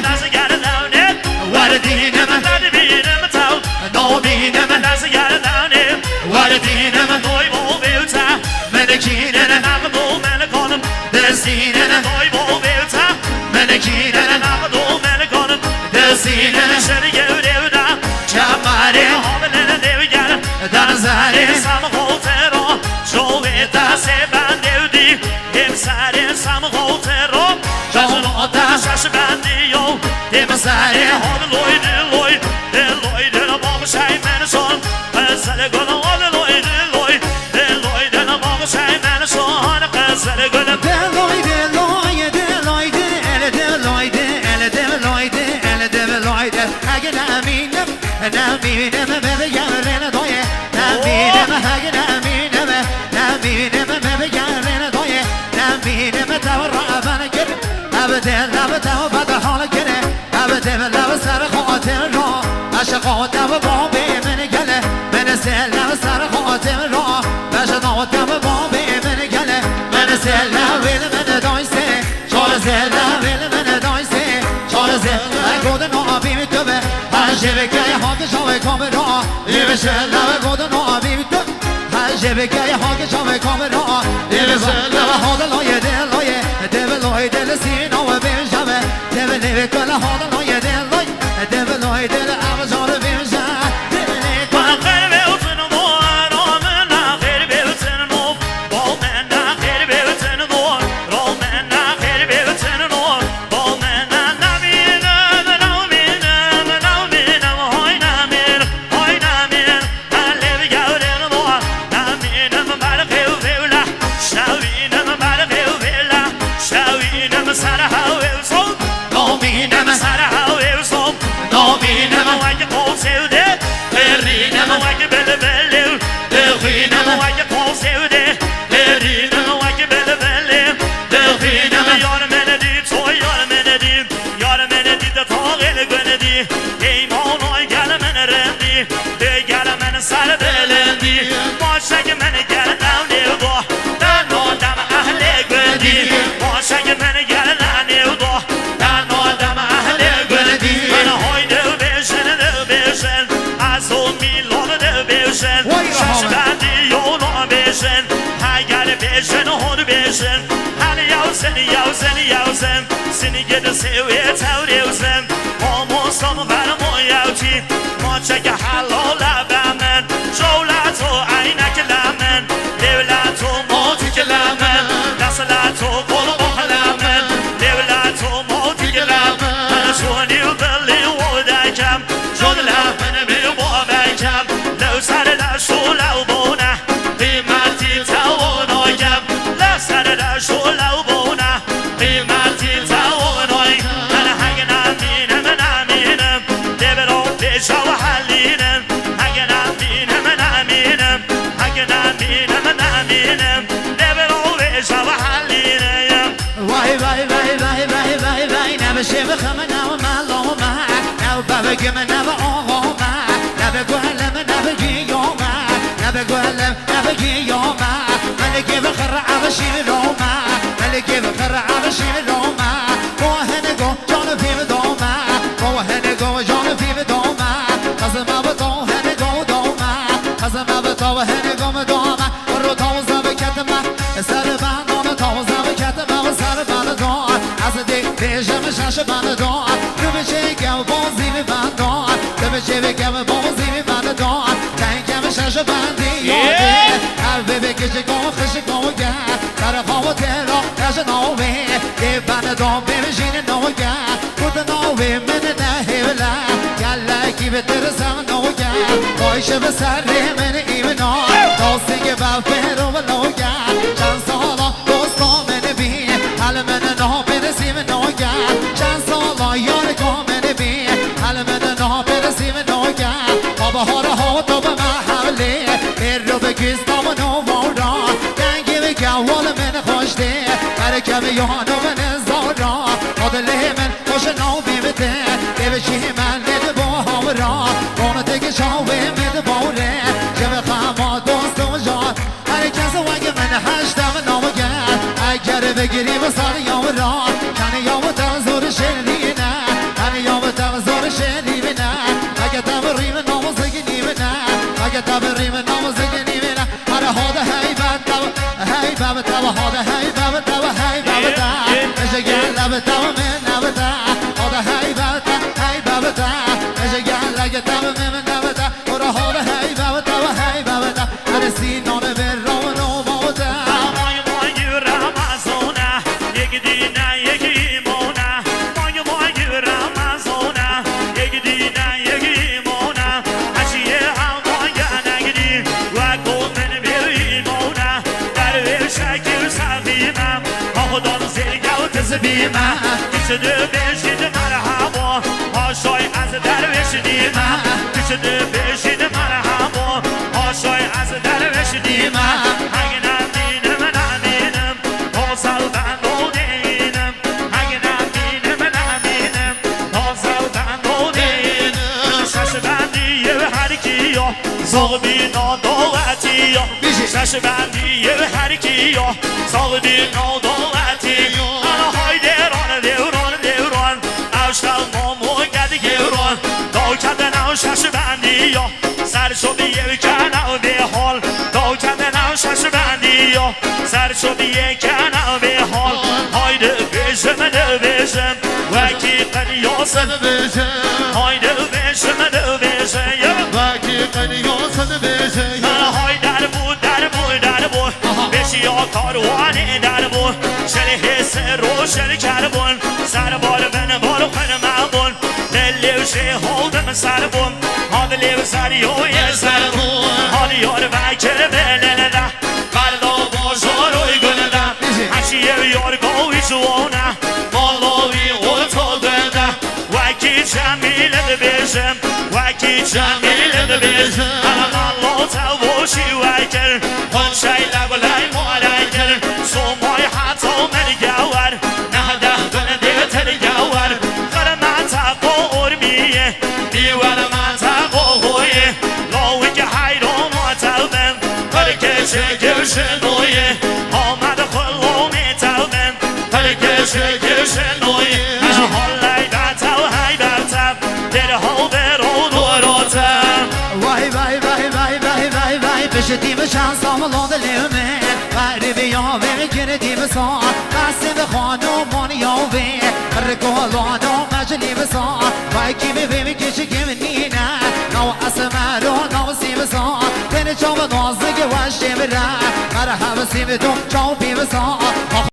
That's a got it down it. What a dinner, man. Let it be in the town. No dinner, man. That's a got it down it. What a dinner, man. Boy, boy, beauty. Man, a kid and an apple, man, a column. The scene and a boy, boy, beauty. Man, a kid and an apple, man, a column. The scene and a shed of you, David. Chamari, Hobbin and a David. Danzari, some hotel. So it does a band, inside in some hotel. Just not that bandio. They must say, all the Lloyd, and a bomb side man son. As I go on the Lloyd, and a bomb side man son. As I go to and I mean never never young and a doy. I mean never hanging, I mean never never young and a doy. I mean never tower of an again. Abadan, Abatao, but the hall again. Abadan, Lavasara Hotel Raw. I shall go down a bomb in a galley. Menacel, Lavasara Hotel Raw. I shall go down a bomb in a galley. Menacel, William and a doy say. Chorazel, William and a doy say. Chorazel, I go to know of him to me. Jeveke hage şave kamera, evşella goda no abit. Jeveke hage şave kamera, evşella hada loye de loye, deve loye de sino ve benjame, deve leve kala hada loye de loye, deve loye de amazon benja. Seni gede seviye tavriyosen almost on varım o yauti Mocha ke halola bamen Jola to ayna kelamen Devla to moti kelamen Nasala to kolu ohalamen Devla to moti kelamen Ana şuni ubeli vodakam Jodla bana bir boğabakam Lev sarıla şula ubona Dimati tavonogam Lev sarıla şula ubona Dimati Never come now, my long now, Baba give me never all my never go and never give your mind, never go and never give your mind. I'll give a carab, she don't mind. I'll give a carab, she don't mind. Go ahead and go, John of Fever don't mind. Go ahead and go, John of Fever don't mind. Cause I'm about to head and go, don't mind. Cause I'm about to head and go, don't mind. Or the tones of a catama, a set of band on the tones of a catama, a set of band on. As a day, there's a shash band on. Cheve que me bom zime bana don Tem que me chaja bandi Al bebe que je con que je con ga Para hotel o je no ve Que bana don bebe jine no ga Put no ve men na hevla Yalla ki beter sam no ga Koy şebe sarre men even no No sing about pero no ga Chan solo dosto men bi Al men no bebe sim no ga Chan solo yor ko men bi Al men no Bahara hata ba mahalle Erro be güstam no vara Dengi ve kavval men khoshte Her kave yohano men zara Adle men khosh no bimte Deve chi men ned bo havra Ona tege shave med bore Jeve khama dost o jar Her kes wage men hashtam no ga Agar be giri vasar yavra Kan yav tazur sherina توا هذا هاي بابا توا هاي بابا تا اجا لا بتوا من نبتا هذا هاي بابا هاي بابا تا اجا لا توا من نبتا ورا هذا هاي بابا توا هاي بابا تا ارسين نور برون و موتا مای مای رمضانه یک دینه یک ایمانه مای مای رمضانه یک دینه یک ایمانه هشیه هم مای نگیری و گفتن به ایمانه در به شکل سقیمم خودم زیگه و تزبیمم کشده بشید مرحبا هاشای از درویش دیمم کشده بشید مرحبا هاشای از درویش دیمم اگه نبینم نبینم حاصل بند و دینم اگه نبینم نبینم حاصل بند و دینم شش بندیه به هر کیا زاغ بینا داوتی شش بندیه به هر کیا زاغ بینا داوتی انا های دیران اوشتل مامو گدی گیران دا کردن او شش بندیا سر شدی یک کنه به حال دا کردن او شش بندیا سر شدی یک کنه به حال هایده بشم وکی قنیاسم هایده بشم وکی قنیاسم های در بود بشی یا کاروانه در بود شل حس روشن کربون سر بال من بال خن مبون دلی و شه هودم سر بون حالی و سری و یه سر بون حالی یار بکر بلنده قردا بازاروی گلنده هشیه یار گاوی جوانه مالاوی و تالده وکی جمیل بشم وکی جمیل بشم الله تواشی وکر خون شیله گلای مالکر سومای حتی من گوار نه ده دونه دیتر گوار خر منطقه ارمیه دیوار منطقه هویه لاوی که حیران مطلبم هرکشه گرشنویه آمد خلومی تلبم هرکشه گرشنویه حالی بطو هی بطو در ها برو دوراتم وای وای وای وای وای وای وای بشتیم شانس آملان دلمه غریب یا به گردیم سا قسم خانمان یا به رگالان و مجلیم سا وای کی به کشی کم نینه نو اسمرو نو سیم سا تن چاو نازگ وشیم را مرحب سیم تو چاو بیم سا